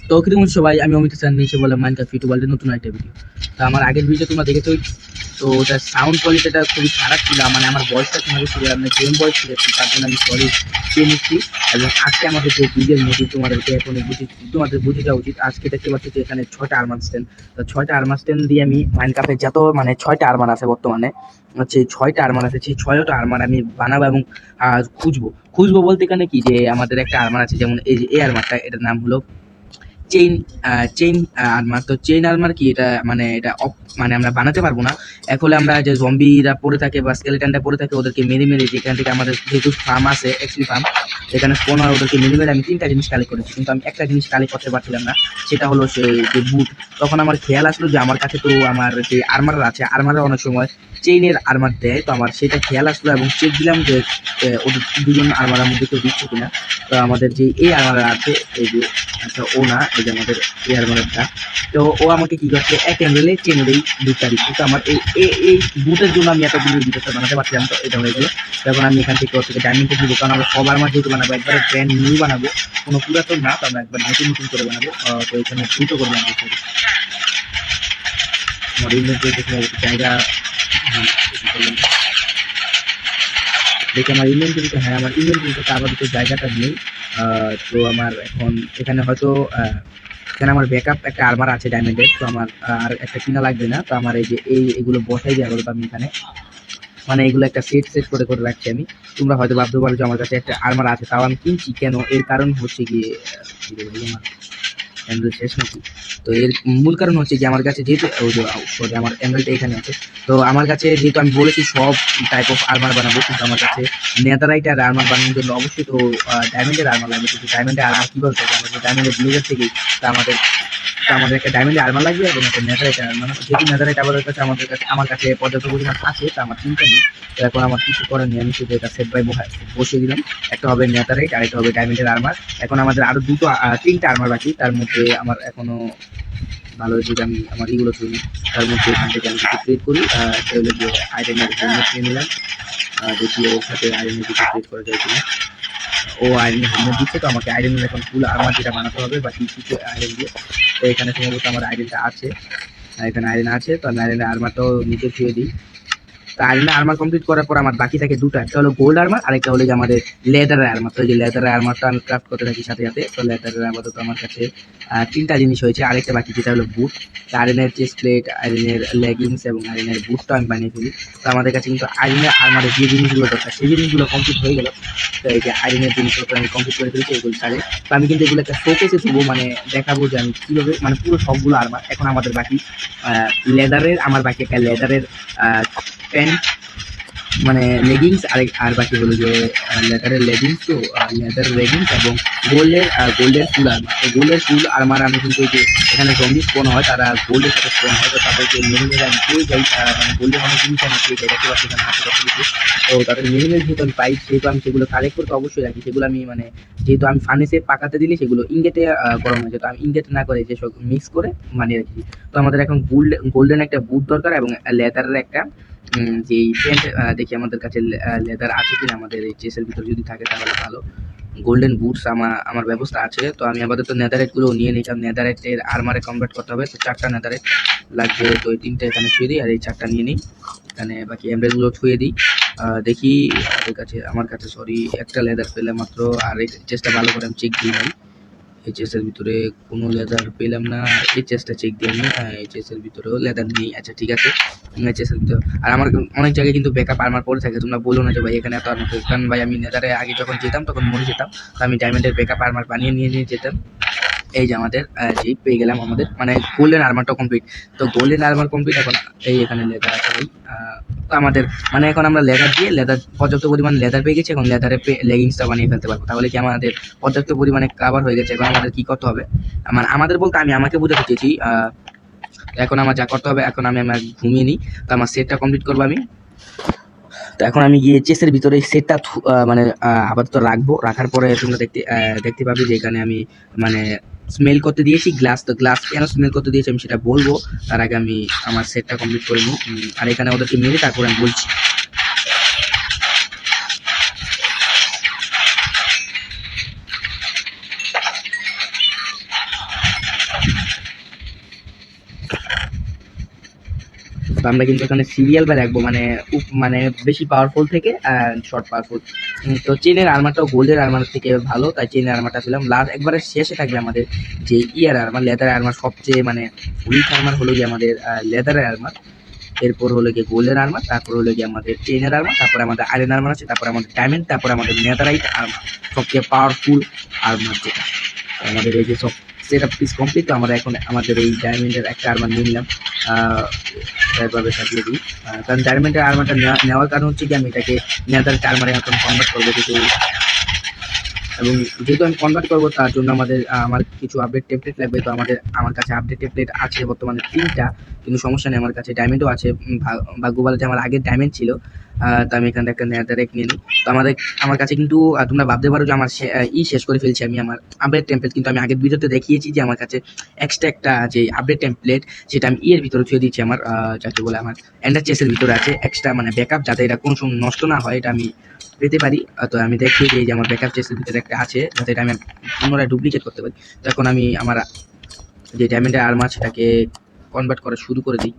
তো কি তুমি সবাই, আমি অমিত স্যার নিচে বলে মাইনক্রাফট ফুটবলের নতুন একটা ভিডিও। তো আমার আগের ভিডিও তোমরা দেখেছো, তো ওটার সাউন্ড কোয়ালিটিটা খুবই খারাপ ছিল, মানে আমার ভয়েসটা শোনা যাচ্ছিল, আমি গেম ভয়েস ছিল, তার জন্য আমি সরি চেয়ে নিচ্ছি। এবং আজকে আমাদের যে ভিডিওর মোটিভ তোমাদেরকে এখন তোমাদের বুঝে যাওয়া উচিত। আজকে দেখতে পাচ্ছি যে এখানে 6টা আর্মার স্ট্যান্ড, তো 6টা আর্মার স্ট্যান্ড দিয়ে আমি মাইনক্রাফটে যত মানে 6টা আর্মার আছে বর্তমানে, হচ্ছে 6টা আর্মার আছে, সেই 6টা আর্মার আমি বানাবো এবং খুঁজবো। খুঁজবো বলতে এখানে কি, যে আমাদের একটা আর্মার আছে, যেমন এই যে এই আর্মারটা, এটার নাম হলো চেইন চেইন আর্মার। তো চেইন আর্মার কি, এটা মানে এটা মানে আমরা বানাতে পারবো না। এখন আমরা যে জম্বিরা পড়ে থাকে বা স্কেলেটনটা পড়ে থাকে, ওদেরকে মেরে মেরে যেখান থেকে আমাদের যেহেতু ফার্ম আছে, এক্সপি ফার্ম, যেখানে স্পন হয়, ওদেরকে মেরে মেরে আমি 3টা জিনিস কালেক্ট করেছি, কিন্তু আমি একটা জিনিস কালেক্ট করতে পারছিলাম না, সেটা হলো সে যে বুট। তখন আমার খেয়াল আসলো যে আমার কাছে তো আমার যে আর্মার আছে, আর্মারে অনেক সময় চেইনের আর্মার দেয়, তো আমার সেটা খেয়াল আসলো এবং চেক দিলাম যে ওদের দুজন আর্মারের মধ্যে কেউ দিচ্ছে কিনা। তো আমাদের যে এই আর্মার আছে, এই যে আচ্ছা ও না, এই যে আমাদের এয়ার বানারটা, তো ও আমাকে কি করছে, এক অ্যাঙ্গেলে চেনে দেই বুটটা দিচ্ছে। তো আমার এই বুটের জন্য আমি এতগুলো ভিডিওটা বানাতে পারছিলাম, তো এটা হয়ে গেলো। তখন আমি এখান থেকে ডায়মন্ড থেকে দিব, কারণ আমরা সবার মাঝে যেহেতু বানাবো, একবারে ব্র্যান্ড নিউ বানাবো, কোনো পুরাতন না, তো আমরা একবার নতুন নতুন করে বানাবো। তো এখানে দ্রুত করে বানাবো আমার ইনভেন্টরি থেকে জায়গা। দেখি আমার ইনভেন্টরিতে, হ্যাঁ আমার ইনভেন্টরিতে আপাতত জায়গাটা নেই। তো আমার এখন এখানে হয়তো এখানে আমার ব্যাকআপ একটা আর্মার আছে ডায়মন্ডের, তো আমার আর একটা কিনা লাগবে না। তো আমার এই যে এগুলো বসাই দিয়ে আপাতত আমি এখানে মানে এগুলো একটা সেট সেট করে করে রাখছি আমি। তোমরা হয়তো ভাবতে পারো যে আমার কাছে একটা আর্মার আছে, তাও আমি কিনছি কেন, এর কারণ হচ্ছে গিয়ে আমার অ্যান্ড্রয়েড শেষ নাকি। তো এর মূল কারণ হচ্ছে যে আমার কাছে যেহেতু সরি আমার অ্যান্ড্রয়েডটা এখানে আছে, তো আমার কাছে যেহেতু আমি বলেছি সব টাইপ অফ আর্মার বানাবো, কিন্তু আমার কাছে নেদারাইট আর আর্মার বানানোর জন্য অবশ্যই তো ডায়মন্ডের আর্মার লাগবে। কিন্তু ডায়মন্ডের আর্মার কীভাবে করবো, আমাদের ডায়মন্ডের ব্লেজার থেকেই তা আমাদের একটা ডায়মন্ডের আর্মার লাগবে এবং একটা নেদারাইট আর্মার। যেহেতু নেদারাইট আমাদের কাছে আমার কাছে পর্যাপ্ত পরিমাণ আছে, তা আমার চিন্তা নেই। তো এখন আমার কিছু করার নেই, আমি শুধু এটা সেট বাই বসিয়ে দিলাম। একটা হবে নেদারাইট আর একটা হবে ডায়মন্ডের আর্মার। এখন আমাদের আরো 3টা আর্মার বাকি, তার মধ্যে আমার এখনো ভালো যদি আমি আমার ইগুলো তৈরি, তার মধ্যে এখান থেকে আমি কিছু ক্রিয়েট করি। একটা হলো যে আয়রনের হেলমেট নিয়ে নিলাম, দেখি ওর সাথে আয়রনের কিছু ক্রিয়েট করা যায় কিনা। ও আয়রনের হেলমেট দিচ্ছে, তো আমাকে আয়রনের এখন ফুল আর্মার যেটা বানাতে হবে বা কিছু আয়রন দিয়ে। তো এখানে সম্ভবত আমার আয়রনটা আছে, এখানে আয়রন আছে, তো আমি আয়রনের আর্মারটাও নিচে ছুঁয়ে দিই। তো আর্মি আর্মার কমপ্লিট করার পর আমার বাকি থাকে দুটো, একটা হলো গোল্ড আর্মার আর একটা হলো যে আমাদের লেদারের আর্মার। তো এই যে লেদারের আর্মারটা আমি ক্রাফট করতে থাকি সাথে সাথে। তো লেদারের আপাতত আমার কাছে 3টা জিনিস হয়েছে, আরেকটা বাকি যেটা হলো বুট। আয়রনের চেস্ট প্লেট, আয়রনের লেগিংস এবং আয়রনের বুটটা আমি বানিয়ে ফেলি। তো আমাদের কাছে কিন্তু আয়রনের আর্মারের যে জিনিসগুলো দরকার সেই জিনিসগুলো কমপ্লিট হয়ে গেল। তো এই যে আয়রনের জিনিসপত্র আমি কমপ্লিট করে ফেলেছি এগুলো সারে। তো আমি কিন্তু এগুলো একটা শোকেসে দেবো, মানে দেখাবো যে আমি কীভাবে মানে পুরো সবগুলো আর্মার। এখন আমাদের বাকি লেদারের, আমার বাকি একটা লেদারের প্যান্ট মানে লেগিংস, আর বাকি হলো যে লেদারের লেগিংস, তো লেদার লেগিংস এবং গোল্ডের ফুল আর্মার। তো গোল্ডের ফুল আর্মার আমি কিন্তু যে এখানে জম্বি স্পন হয়, তারা গোল্ডের সাথে স্পন হয়, তো তাদেরকে মেরে মেরে আমি পেয়ে যাই, মানে গোল্ডের অনেক জিনিস আমি পেয়ে যাই, দেখতে পাচ্ছি এখানে হাতে কত কিছু। তো তাদের মেরে মেরে যেহেতু আমি পাই, সেহেতু আমি সেগুলো কালেক্ট করতে অবশ্যই রাখি। সেগুলো আমি মানে যেহেতু আমি ফার্নেসে পাকাতে দিলে সেগুলো ইনগেটে গরম হয়ে যায়, তো আমি ইনগেটে না করে যেসব মিক্স করে বানিয়ে রাখি। তো আমাদের এখন গোল্ডেন একটা বুট দরকার এবং লেদারের একটা যে প্যান্ট। দেখি আমাদের কাছে লেদার আছে কিনা, আমাদের এই চেসের ভিতর যদি থাকে তাহলে ভালো। গোল্ডেন বুটস আমার ব্যবস্থা আছে, তো আমি আপাতত নেদারাইট গুলো নিয়ে নিই, কারণ নেদারাইটের আর্মারে কনভার্ট করতে হবে। তো 4টা নেদারাইট লাগবে, তো এই 3টা এখানে ছুঁয়ে দিই আর এই 4টা নিয়ে নিই। এখানে বাকি এমব্রেল গুলো ছুঁয়ে দিই। দেখি আমার কাছে সরি একটা লেদার পেলে মাত্র, আর এই চেষ্টা ভালো করে আমি চেক দিই ভাই। এই চেসের ভিতরে কোনো লেদার পেলাম না, এই চেসটা চেক দিয়ে আমি, এই চেসের ভিতরেও লেদার নেই। আচ্ছা ঠিক আছে, চেসের ভিতরে আর আমার অনেক জায়গায় কিন্তু ব্যাকআপ আর্মার পড়ে থাকে, তোমরা বলো না যে ভাই এখানে এত আর্মার, কারণ ভাই আমি নেদারে আগে যখন যেতাম তখন মরে যেতাম, তো আমি ডায়মন্ডের ব্যাকআপ আর্মার বানিয়ে নিয়ে যেতাম। এই যে আমাদের যে পেয়ে গেলাম আমাদের মানে গোল্ডেন আর্মারটা কমপ্লিট। তো গোল্ডেন আর্মার কমপ্লিট, এখন এই এখানে লেদার আছে ভাই। তো আমাদের মানে এখন আমরা লেদার পর্যাপ্ত পরিমাণ লেদার পেয়ে গেছি, এখন লেদারে লেগিংসটা বানিয়ে ফেলতে পারবো, তাহলে কি আমাদের পর্যাপ্ত পরিমাণে কাভার হয়ে গেছে। এখন আমাদের কি করতে হবে, মানে আমাদের বলতে আমি আমাকে বোঝাতে চেয়েছি। এখন আমার যা করতে হবে, এখন আমি আমার ঘুমিয়ে নিই, তো আমার সেটটা কমপ্লিট করবো আমি। তো এখন আমি গিয়ে চেসের ভিতরে সেটটা মানে আপাতত রাখবো, রাখার পরে তোমরা দেখতে পাবে যে এখানে আমি মানে স্মেল করতে দিয়েছি গ্লাস। তো গ্লাস কেন স্মেল করতে দিয়েছি আমি সেটা বলবো, তার আগে আমি আমার সেটটা কমপ্লিট করে নিই। আর এখানে ওদেরকে মেরে তারপরে আমি বলছি। তো আমরা কিন্তু এখানে সিরিয়াল বা রাখবো, মানে মানে বেশি পাওয়ারফুল থেকে শর্ট পাওয়ারফুল। তো চেনের আর্মারটাও গোল্ডের আর্মার থেকে ভালো, তাই চেনের আর্মারটা দিলাম। লাস্ট একবারে শেষে থাকবে আমাদের যে ইয়ার আর্মার, লেদার আর্মার। সবচেয়ে মানে উইক আর্মার হলো গিয়ে আমাদের লেদারের আর্মার, এরপর হলো গিয়ে গোল্ডের আর্মার, তারপর হলো গিয়ে আমাদের চেনের আর্মার, তারপরে আমাদের আয়রন আর্মার আছে, তারপরে আমাদের ডায়মন্ড, তারপরে আমাদের নেদারাইট আর্মার, সবচেয়ে পাওয়ারফুল আর্মার যেটা। আমাদের এই যে সব সেট আপ পিস কমপ্লিট। তো আমরা এখন আমাদের এই ডায়মন্ডের একটা আর্মার নিয়ে নিলাম, এভাবে সাজিয়ে দিই। কারণ ডায়মন্ডের আর্মারটা নেওয়ার কারণ হচ্ছে কি আমি এটাকে নেদার আর্মারে এখন কনভার্ট করবো কিছু, এবং যেহেতু আমি কনভার্ট করবো তার জন্য আমার কিছু আপডেট টেমপ্লেট লাগবে। তো আমার কাছে আপডেট টেমপ্লেট আছে বর্তমানে 3টা, কিন্তু সমস্যা নেই, আমার কাছে ডায়মন্ডও আছে। ভাগ্য ভালো যে আমার আগের ডায়মন্ড ছিল। তো আমি এখান থেকে একটা নেদারেক নিয়ে নিই। তো আমার কাছে কিন্তু তোমরা ভাবতে পারো যে আমার শেষ করে ফেলছি আমি আমার আপডেট টেমপ্লেট, কিন্তু আমি আগের ভিডিওতে দেখিয়েছি যে আমার কাছে এক্সট্রা একটা যে আপডেট টেমপ্লেট সেটা আমি এর ভিতরে ছুঁয়ে দিচ্ছি, আমার যাকে বলে আমার এন্ডার চেসের ভিতরে আছে এক্সট্রা, মানে ব্যাকআপ, যাতে এটা কোনো সময় নষ্ট না হয়, এটা আমি পেতে পারি। তো আমি দেখিয়ে দিই যে আমার ব্যাকআপ চেসের ভিতরে একটা আছে, যাতে এটা আমি পুনরায় ডুপ্লিকেট করতে পারি। তো এখন আমি আমার যে ডায়মন্ডের আর্মার সেটাকে কনভার্ট করা শুরু করে দিই,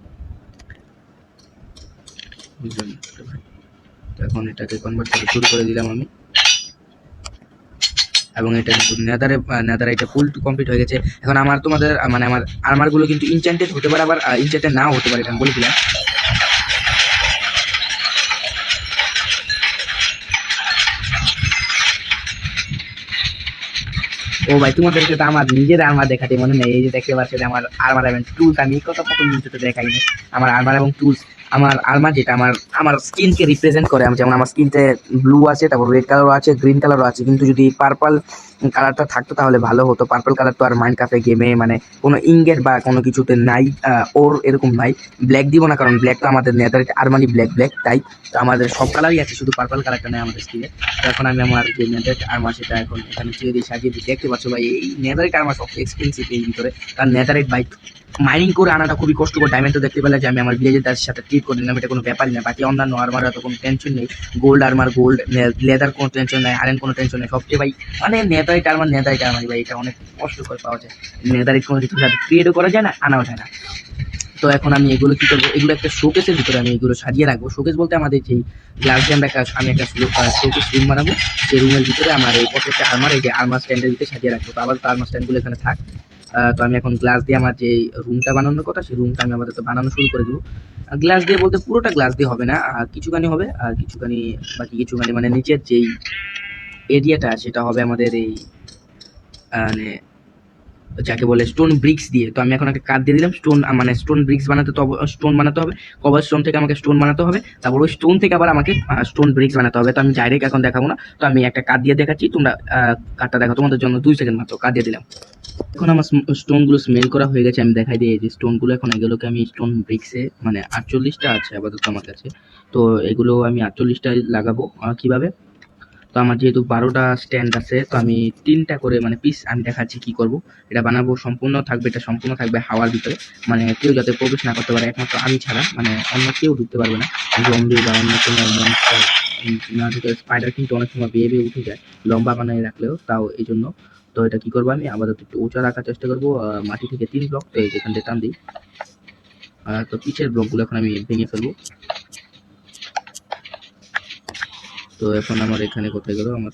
বুঝলেন? তো এখন এটাকে কনভার্ট করা শুরু করে দিলাম আমি, এবং এটা কিন্তু নেদারাইটে ফুল কমপ্লিট হয়ে গেছে। এখন তোমাদের মানে আমার আর্মারগুলো কিন্তু ইনচ্যান্টেড হতে পারে, আবার ইনচ্যান্টেড নাও হতে পারে, এটা আমি বলে দিলাম। ও ভাই, তোমাদেরকে তো আমার নিজের আর্মার দেখাতে মনে নেই। এই যে দেখতে পাচ্ছি যে আমার আর্মার এবং টুলস, আমি এই কথা প্রথম ভিডিওতে দেখাইনি। আমার আর্মার এবং টুলস, আমার আর্মার যেটা আমার স্কিনকে রিপ্রেজেন্ট করে। যেমন আমার স্কিনতে ব্লু আছে, তারপর রেড কালারও আছে, গ্রিন কালারও আছে, কিন্তু যদি পার্পল কালারটা থাকতো তাহলে ভালো হতো। পার্পল কালার তো আর মাইনক্রাফটে গেমে মানে কোনো ইঙ্গেট বা কোনো কিছুতে নাই, ওর এরকম নাই। ব্ল্যাক দিব না, কারণ ব্ল্যাক তো আমাদের নেদার আর্মারই ব্ল্যাক, তাই তো আমাদের সব কালারই আছে, শুধু পার্পল কালারটা নেই আমাদের স্কিনে। তো এখন আমি আমার যে নেদার আর্মার সেটা এখন এখানে চেয়ে দিয়ে সাজিয়ে দিই। দেখতে পাচ্ছ ভাই, এই নেদারিট আর্মার সবচেয়ে এক্সপেন্সিভ এর ভিতরে, কারণ নেদারিট বাইক মাইনিং করে আনাটা খুবই কষ্টকর। ডায়মন্ড তো দেখতে পেলে যে আমি আমার ভিলেজের তার সাথে ট্রিট করে নিলাম, এটা কোনো ব্যাপারই না। বাকি অন্যান্য আর্মার তো কোনো টেনশন নেই, গোল্ড আর্মার গোল্ড, লেদার কোনো টেনশন নেই, আয়রন কোনো টেনশন নেই। সবচেয়ে ভাই মানে নেদারিট আর্মার ভাই, এটা অনেক কষ্টকর পাওয়া যায়। নেদারিট কোনো কিছু সাথে ক্রিয়েটও করা যায় না, আনাও যায় না। তো এখন আমি এগুলো কি করবো, এগুলো একটা শোকেসের ভিতরে আমি এগুলো সাজিয়ে রাখবো। শোকেস বলতে আমাদের যেই গ্লাস দিয়ে আমি একটা শোকেস রুম বানাবো, সেই রুমের ভিতরে আমার এই প্রত্যেকটা আর্মার, এই যে আর্মার স্ট্যান্ডের ভিতরে সাজিয়ে রাখবো। তো আবার তো আর্মার স্ট্যান্ডগুলো এখানে থাক। তো আমি এখন গ্লাস দিয়ে আমার যে রুমটা বানানোর কথা, সেই রুমটা আমি আপাতত বানানো শুরু করে দেবো। গ্লাস দিয়ে বলতে পুরোটা গ্লাস দিয়ে হবে না, কিছুখানি হবে, আর কিছুখানি বাকি কিছুখানি মানে নিচের যেই এরিয়াটা সেটা হবে আমাদের এই মানে যাকে বলে স্টোন ব্রিক্স দিয়ে। তো আমি এখন একটা কাঠ দিয়ে দিলাম স্টোন, মানে স্টোন ব্রিক্স বানাতে তো স্টোন বানাতে হবে, কভার স্টোন থেকে আমাকে স্টোন বানাতে হবে, তারপর ওই স্টোন থেকে আবার আমাকে স্টোন ব্রিক্স বানাতে হবে। তো আমি ডাইরেক্ট এখন দেখাবো না, তো আমি একটা কাঠ দিয়ে দেখাচ্ছি, তোমরা কাঠটা দেখো, তোমাদের জন্য 2 সেকেন্ড মাত্র কাঠ দিয়ে দিলাম। এখন আমার স্টোন গুলো স্মেল করা হয়ে গেছে, আমি দেখাই দিই যে স্টোন গুলো। এখন এগুলোকে আমি স্টোন ব্রিক্সে মানে 48টা আছে আপাতত আমার কাছে, তো এগুলো আমি 48টা লাগাবো। কিভাবে, তো আমার যেহেতু 12টা স্ট্যান্ড আছে, তো আমি 3টা করে মানে পিস আমি দেখাচ্ছি কি করব। এটা বানাবো সম্পূর্ণ থাকবে, এটা সম্পূর্ণ থাকবে হাওয়ার ভিতরে, মানে কেউ যাতে প্রবেশ না করতে পারে, একমাত্র আমি ছাড়া, মানে অন্য কেউ ঢুকতে পারবে না। জম্বি বা অন্য কোনো মনস্টার না ঢুকে। স্পাইডার কিন্তু অনেক সময় বেয়ে বেয়ে উঠে যায় লম্বা বানিয়ে রাখলেও, তাও এই জন্য। তো এটা কি করবো, আমি আপাতত একটু উঁচা রাখার চেষ্টা করবো, মাটি থেকে 3 ব্লক, তো এখান থেকে টান দিই। তো পিছের ব্লকগুলো এখন আমি ভেঙে ফেলবো। তো এখন আমার এখানে কোথায় গেল আমার,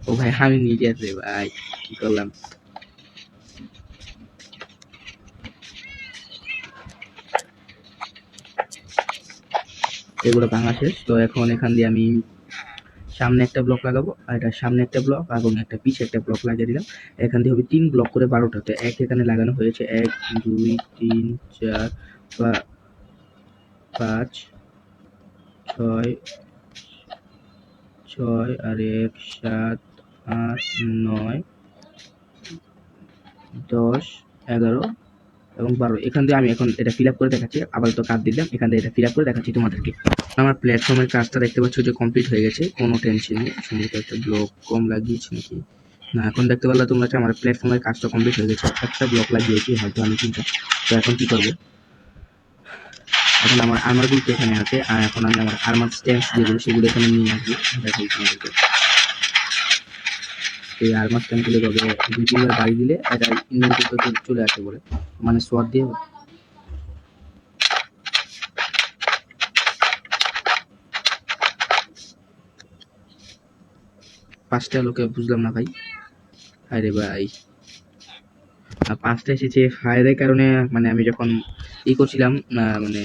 ও ভাই আমি নিজে আছে ভাই, কি করলাম। এগুলো ভাঙা শেষ। তো এখন এখান দিয়ে আমি সামনে একটা ব্লক লাগাবো, আর এটা সামনে একটা ব্লক এবং একটা পিছে একটা ব্লক লাগিয়ে দিলাম। এখান দিয়ে হবে 3 ব্লক করে 12টা। তো এক এখানে লাগানো হয়েছে, 1 2 3 4 5 6 6 আর 1 7 8 9 10 11 এবং 12। এখান দিয়ে আমি এখন এটা ফিল আপ করে দেখাচ্ছি, আবার তো কাজ দিলাম, এখান দিয়ে এটা ফিল আপ করে দেখাচ্ছি তোমাদেরকে। আমার প্ল্যাটফর্মের কাজটা দেখতে পাচ্ছ যে কমপ্লিট হয়ে গেছে, কোনো টেনশন নেই। সম্ভবত একটা ব্লক কম লাগিয়েছি নাকি, না এখন দেখতে পারলে তোমরা যে আমার প্ল্যাটফর্মের কাজটা কমপ্লিট হয়ে গেছে, একটা ব্লক লাগিয়েছি হয়তো আমি 3টা। তো এখন কি করবো, এখন আমার আর্মারগুলো এখানে আছে, আর এখন আমি আমার আর্মার স্ট্যান্স যেগুলো সেগুলো এখানে নিয়ে আসবো। দেখাই তোমাদেরকে, এই আর্মার স্ট্যান্ডগুলো তবে 2-3বার বাড়ি দিলে এটা ইনভেন্টরিতে চলে আসে বলে, মানে সোয়াদ দিয়ে। 5টা লোকে বুঝলাম না ভাই। আরে ভাই 5টা এসেছে ফায়ারের কারণে, মানে আমি যখন করছিলাম মানে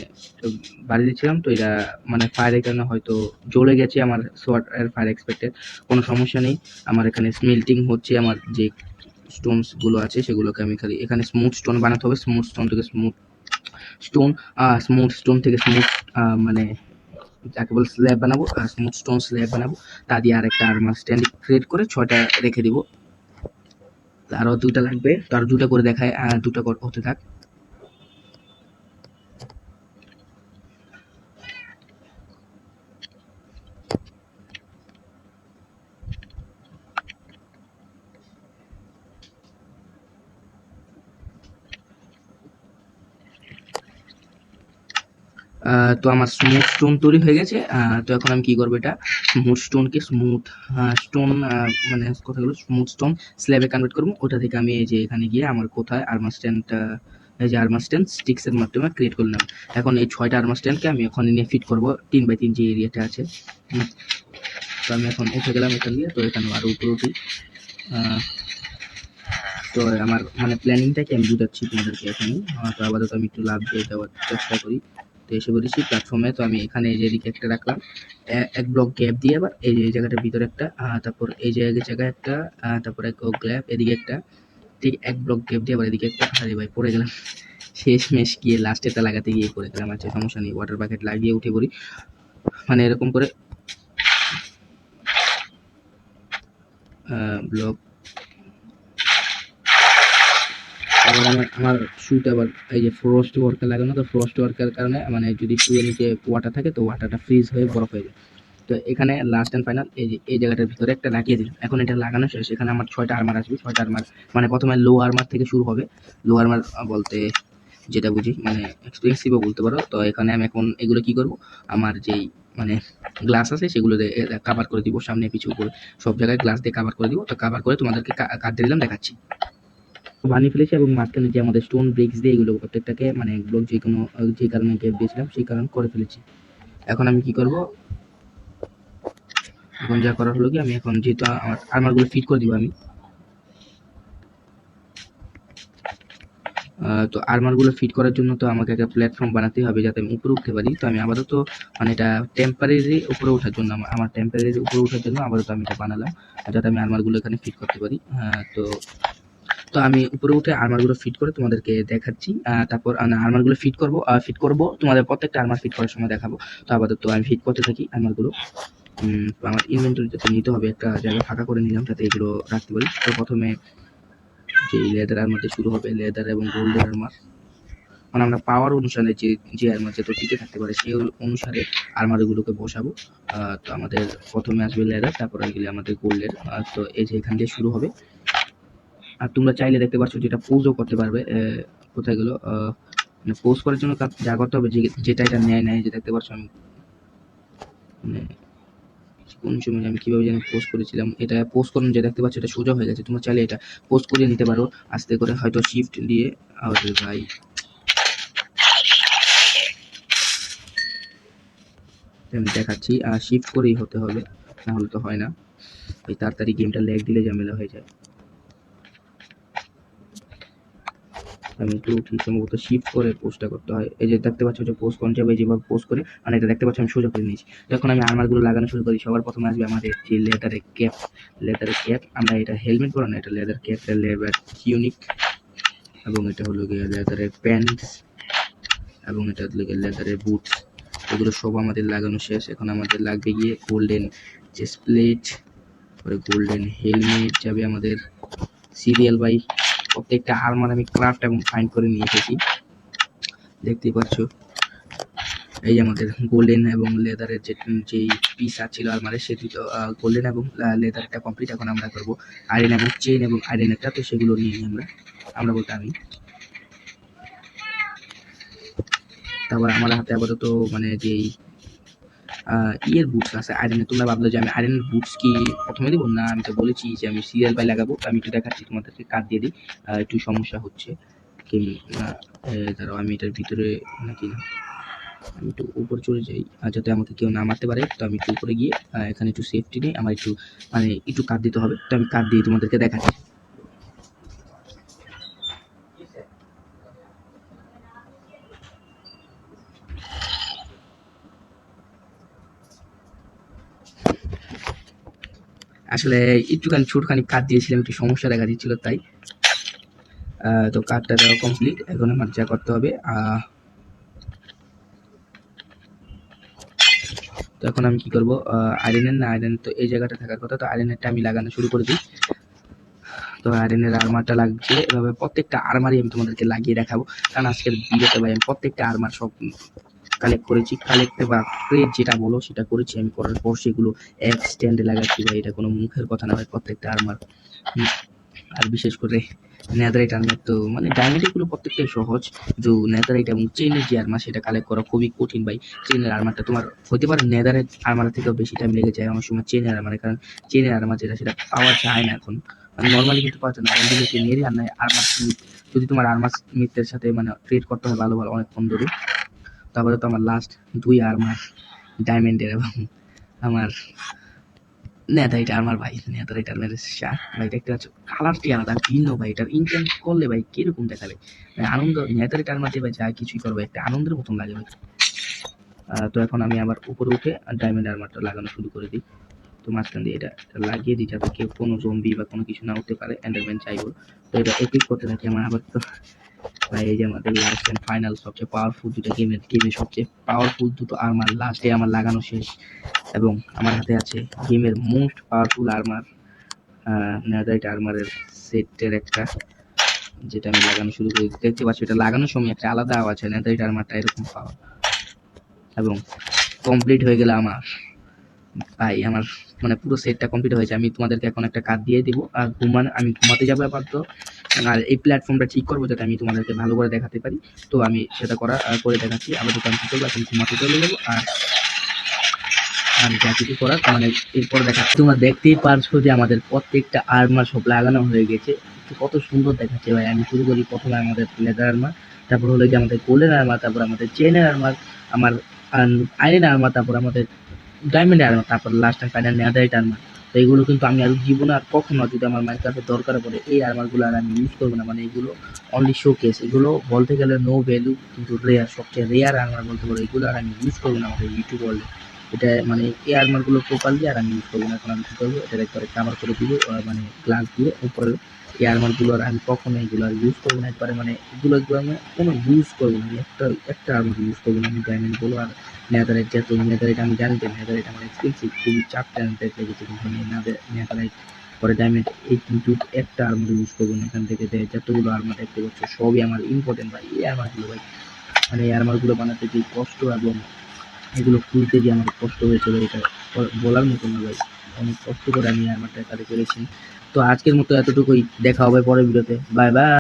বাড়ি দিচ্ছিলাম তো এটা মানে ফায়ারের কারণে হয়তো জ্বলে গেছে আমার সোয়াট এর ফায়ার এক্সপেক্টেড। কোনো সমস্যা নেই, আমার এখানে স্মেল্টিং হচ্ছে, আমার যে স্টোনস গুলো আছে সেগুলোকে আমি খালি এখানে স্মুথ স্টোন বানাতে হবে। স্মুথ স্টোন থেকে স্টোন স্মুথ স্টোন থেকে স্মুথ মানে যাকে বলে স্ল্যাব বানাবো, স্মুথ স্টোন স্ল্যাব বানাবো। তা দিয়ে আরেকটা আর্মার স্ট্যান্ড ক্রিয়েট করে 6টা রেখে দিব। আরো 2টা লাগবে, তো আর 2টা করে দেখায়, 2টা হতে থাক। তো আমার স্মুথ স্টোন তৈরি হয়ে গেছে। তো এখন আমি কি করবো, এটা স্মুথ স্টোনকে স্মুথ স্টোন মানে কথাগুলো স্মুথ স্টোন স্ল্যাবে কনভার্ট করবো। ওটা থেকে আমি এই যে এখানে গিয়ে আমার কোথায় আর্মার স্ট্যান্ড, এই যে আর্মার স্ট্যান্ড স্টিক্স এর মাধ্যমে ক্রিয়েট করলাম। এখন এই 6টা আর্মার স্ট্যান্ডকে আমি ওখানে নিয়ে ফিট করবো 3x3 যে এরিয়াটা আছে। তো আমি এখন উঠে গেলাম এখান দিয়ে, তো এখানে আরো উপরে উঠি। তো আমার মানে প্ল্যানিংটাকে আমি বুঝাচ্ছি তোমাদেরকে এখানে। তো আপাতত আমি একটু লাভ দিয়ে যাওয়ার চেষ্টা করি। তো এসে বলেছি প্ল্যাটফর্মে, তো আমি এখানে এই যে এদিকে একটা রাখলাম, এক ব্লক গ্যাপ দিয়ে, আবার এই যে এই জায়গাটার ভিতরে একটা, তারপর এই জায়গায় একটা, তারপর এক গ্যাপ এদিকে একটা, ঠিক এক ব্লক গ্যাপ দিয়ে আবার এদিকে একটা। আরে ভাই পড়ে গেলাম, শেষ মেশ গিয়ে লাস্টেরটা লাগাতে গিয়ে পড়ে গেলাম। আচ্ছা সমস্যা নেই, ওয়াটার বাকেট লাগিয়ে উঠে পড়ি, মানে এরকম করে ব্লক। আবার আমার শুতে আবার এই যে ফ্রস্ট ওয়ার্কার লাগানো, তো ফ্রস্ট ওয়ার্কার কারণে মানে যদি শুয়ে নিচে ওয়াটার থাকে তো ওয়াটারটা ফ্রিজ হয়ে বরফ হয়ে যায়। তো এখানে লাস্ট এন্ড ফাইনাল এই যে এই জায়গাটার ভিতরে একটা লাগিয়ে দিলাম। এখন এটা লাগানো শেষ, এখানে আমার 6টা আর্মার আসবে। 6টা আর্মার মানে প্রথমে লো আর্মার থেকে শুরু হবে। লো আর্মার বলতে যেটা বুঝি মানে এক্সপেন্সিভও বলতে পারো। তো এখানে আমি এখন এগুলো কি করব, আমার যেই মানে গ্লাস আছে সেগুলো দিয়ে কাভার করে দিব, সামনে পিছু করে সব জায়গায় গ্লাস দিয়ে কাভার করে দিব। তো কাভার করে তোমাদেরকে কাটতে দিলাম, দেখাচ্ছি। বানিয়ে ফেলেছি এবং মাঝখানে যে আমাদের স্টোন ব্রিক্স দিয়ে এগুলো প্রত্যেকটাকে মানে ব্লক যে কোনো যে কারণে গ্যাপ দিয়েছিলাম সেই কারণে করে ফেলেছি। এখন আমি কি করব, এখন যা করার হলো কি, আমি এখন যেহেতু আমার আর্মারগুলো ফিট করে দিব আমি, তো আর্মারগুলো ফিট করার জন্য তো আমাকে একটা প্ল্যাটফর্ম বানাতে হবে যাতে আমি উপরে উঠতে পারি। তো আমি আপাতত মানে এটা টেম্পারেরি উপরে ওঠার জন্য, আমার টেম্পারেরি উপরে ওঠার জন্য আপাতত আমি এটা বানালাম যাতে আমি আর্মারগুলো এখানে ফিট করতে পারি। তো তো আমি উপরে উঠে আর্মারগুলো ফিট করে তোমাদেরকে দেখাচ্ছি। তারপর আর্মারগুলো ফিট করব তোমাদের প্রত্যেকটা আর্মার ফিট করার সময় দেখাবো। তো আপাতত আমি ফিট করতে থাকি আর্মারগুলো। আমার ইনভেন্টরিতে নিতে হবে, একটা জায়গা ফাঁকা করে নিলাম যাতে এগুলো রাখতে পারি। তো প্রথমে যে লেদার আর্মার দিয়ে শুরু হবে, লেদার এবং গোল্ডের আর্মার, মানে আমরা পাওয়ার অনুসারে যে যে আর্মার যত টিকে থাকতে পারে সেই অনুসারে আর্মারগুলোকে বসাবো। তো আমাদের প্রথমে আসবে লেদার, তারপর আসবে আমাদের গোল্ডের। তো এই যে এখান দিয়ে শুরু হবে। আর তোমরা চাইলে দেখতে পাচ্ছ যেটা পোজও করতে পারবে। কোথায় গেল, মানে পোজ করার জন্য যা করতে হবে, যেটা এটা নেয় যে দেখতে পাচ্ছ আমি মানে কোন সময় আমি কিভাবে যেন পোস্ট করেছিলাম, এটা পোস্ট করুন যে দেখতে পাচ্ছ এটা সোজা হয়ে গেছে। তোমরা চাইলে এটা পোস্ট করে নিতে পারো আস্তে করে, হয়তো শিফট দিয়ে। আরে ভাই আমি দেখাচ্ছি, শিফট করেই হতে হবে, না হলে তো হয় না। এই তাড়াতাড়ি গেমটা ল্যাগ দিলে ঝামেলা হয়ে যায়। আমি একটু উঠি, সম্ভবত শিফট করে পোস্টটা করতে হয়। এই যে দেখতে পাচ্ছ যে পোস্ট করা যাবে, যেভাবে পোস্ট করে মানে এটা দেখতে পাচ্ছ আমি সোজা করে নিয়েছি। যখন আমি আর্মারগুলো লাগানো শুরু করি, সবার প্রথমে আসবে আমাদের যে লেদারের ক্যাপ। আমরা এটা হেলমেট বলো না, এটা লেদার ক্যাপ, লেদার টিউনিক, এবং এটা হলো গিয়ে লেদারের প্যান্টস, এবং এটা হলো গিয়ে লেদারের বুটস। এগুলো সব আমাদের লাগানো শেষ। এখন আমাদের লাগবে গিয়ে গোল্ডেন চেস্ট প্লেট, পরে গোল্ডেন হেলমেট যাবে আমাদের সিরিয়াল বাই। প্রত্যেকটা আর্মার আমি ক্রাফট এবং ফাইন্ড করে নিয়ে এসেছি, দেখতেই পাচ্ছ। এই যে আমাদের গোল্ডেন এবং লেদারের যেই পিস ছিল আলমারে, সেটি তো গোল্ডেন এবং লেদারটা কমপ্লিট। এখন আমরা করবো আয়রন এবং চেইন এবং আয়রনেরটা, তো সেগুলো নিয়ে আমরা বলতে আমি। তারপর আমার হাতে আপাতত মানে যেই ইয়ের বুটস আছে আয়রনের। তোমরা ভাবলো যে আমি আয়রনের বুটস কি প্রথমে দিব না, আমি তো বলেছি যে আমি সিরিয়াল বাই লাগাবো। তো আমি একটু দেখাচ্ছি তোমাদেরকে, কাট দিয়ে দিই। একটু সমস্যা হচ্ছে কি না, দাঁড়াও আমি এটার ভিতরে নাকি না, আমি একটু উপরে চলে যাই যাতে আমাকে কেউ না মারতে পারে। তো আমি একটু উপরে গিয়ে এখানে একটু সেফটি নেই, আমার একটু মানে একটু কাঠ দিতে হবে। তো আমি কাঠ দিয়ে তোমাদেরকে দেখাচ্ছি। আসলে একটুখানি ছোটখানি কাঠ দিয়েছিলাম, একটু সমস্যা দেখা দিচ্ছিল তাই। তো কাঠটা দেওয়া কমপ্লিট। এখন আমার যা করতে হবে তো এখন আমি কি করবো, আয়রন তো এই জায়গাটা থাকার কথা, তো আয়রনেরটা আমি লাগানো শুরু করে দিই। তো আয়রনের আর্মারটা লাগছে, এভাবে প্রত্যেকটা আর্মারই আমি তোমাদেরকে লাগিয়ে দেখাবো, কারণ আজকের ভিডিওতে ভাই আমি প্রত্যেকটা আর্মার সব কালেক্ট করেছি। কালেক্ট বা ক্রেট যেটা বলো সেটা করেছি আমি, করার পর সেগুলো এক স্ট্যান্ডে লাগাচ্ছি ভাই, এটা কোনো মুখের কথা না ভাই, প্রত্যেকটা আর্মার। আর বিশেষ করে নেদারাইট আর্মার তো মানে ডায়মন্ড গুলো প্রত্যেকটাই সহজ, কিন্তু নেদারাইট এবং চেইনের যে আর্মার সেটা কালেক্ট করা খুবই কঠিন ভাই। চেইনের আর্মারটা তোমার হতে পারে নেদারাইট আর্মার থেকেও বেশি টাইম লেগে যায় অনেক সময় চেইনের আর্মারে, কারণ চেইনের আর্মার যেটা সেটা পাওয়া যায় না এখন, মানে নর্মালি কিন্তু পাওয়া যায় না, বন্ধুদেরকে মেরে আর নাই আর্মার স্মিথ। যদি তোমার আর্মার স্মিথের সাথে মানে ট্রেড করতে হয় ভালো ভালো অনেকক্ষণ ধরে। তারপরে তো আমার লাস্ট দুই আর্মার ডায়মন্ডের এবং আমার নেদারাইট আর্মার ভাই, নেদারাইট আর্মারের শার্ট ভাই দেখতে পাচ্ছ, কালারটি আলাদা ভিন্ন ভাই, এটার ইনটেন্ট করলে ভাই কিরকম দেখাবে ভাই, আনন্দ। নেদারাইট আর্মার দিয়ে ভাই যা কিছুই করবে একটা আনন্দের মতন লাগে ভাই। তো এখন আমি আবার উপরে উঠে ডায়মন্ড আর্মারটা লাগানো শুরু করে দিই। তো মাঝখান দিয়ে এটা লাগিয়ে দিই যাতে কেউ কোনো জম্বি বা কোনো কিছু না উঠতে পারে, এন্ডারম্যান চাইবো। তো এটা এপিক করতে থাকি আমার আবার। তো ভাই এই যে আমাদের লাস্ট এন্ড ফাইনাল সবচেয়ে পাওয়ারফুল দুটো গেমের সবচেয়ে পাওয়ারফুল দুটো আর্মার লাস্টে আমার লাগানো শেষ, এবং আমার হাতে আছে গেমের মোস্ট পাওয়ারফুল আর্মার, নেদারাইট আর্মারের সেটের একটা, যেটা আমি লাগানো শুরু করি। দেখতে পাচ্ছি এটা লাগানোর সময় একটা আলাদা আওয়াজ হয়, নেদারাইট আর্মারটা এরকম পাওয়া। এবং কমপ্লিট হয়ে গেলে আমার ভাই আমার মানে পুরো সেটটা কমপ্লিট হয়েছে। আমি তোমাদেরকে এখন একটা কার্ড দিয়ে দিব, আর আমি ঘুমাতে যাবো আপাতত, আর এই প্ল্যাটফর্মটা ঠিক করবো যাতে আমি তোমাদেরকে ভালো করে দেখাতে পারি। তো আমি সেটা করে দেখাচ্ছি। আপাতত আমি কি করবো, এখন ঘুমাতে চলে যাবো, আর আমি যা কিছু করার মানে এরপর দেখাচ্ছি। তোমরা দেখতেই পারছো যে আমাদের প্রত্যেকটা আর্মার সব লাগানো হয়ে গেছে, কত সুন্দর দেখাচ্ছে ভাই। আমি শুরু করি প্রথমে আমাদের লেদার আর্মার, তারপর হলো যে আমাদের গোল্ডেন আর্মার, তারপর আমাদের চেনের আর্মার, আমার আয়রন আর্মার, তারপর আমাদের ডায়মন্ড আর্মার, তারপর last time final Netherite armour. তো এগুলো কিন্তু আমি আর জীবনে আর কখনো যদি আমার মায়ের কাছে দরকার পড়ে এই আর্মারগুলো আর আমি ইউজ করবো না, মানে এগুলো অনলি শো কেস, এগুলো বলতে গেলে নো ভ্যালু কিন্তু রেয়ার, সবচেয়ে রেয়ার আর্মার বলতে পারো, এগুলো আর আমি ইউজ করবো না আমাদের ইউটিউব ওয়ার্ল্ডে। এটা মানে এই আর্মারগুলো প্রপারলি আর আমি ইউজ করবো না। এখন আমি কী করবো, এটা একবারে কাভার করে দিব মানে গ্লাস দিয়ে উপরে। এই আর্মারগুলো আর আমি কখনো এগুলো আর ইউজ করবো না একবারে, মানে এগুলো আমি কোনো ইউজ করবো না, আমি একটা আর্মার ইউজ করবো না। আমি ডায়মন্ড বলো আর নেদারাইট, যেহেতু নেদারাইট আমি জানি যে নেদারাইট আমার এক্সপেন্সিভ, খুবই চারটা লেগেছে, কিন্তু আমি নেদারাইট পরে ডায়মন্ড এই কিন্তু একটা আর্মার ইউজ করবো না। এখান থেকে যতগুলো আর্মার দেখতে পাচ্ছ সবই আমার ইম্পর্টেন্ট ভাই। এই আর্মারগুলো ভাই মানে এই আর্মারগুলো বানাতে যে কষ্ট এবং এগুলো খুলতে গিয়ে আমার কষ্ট হয়েছিল, এটা বলার মতো না ভাই। অনেক কষ্ট করে আমি আর্মারটা কাজে করেছি। তো আজকের মতো এতটুকুই, দেখা হবে পরের ভিডিওতে। Bye bye.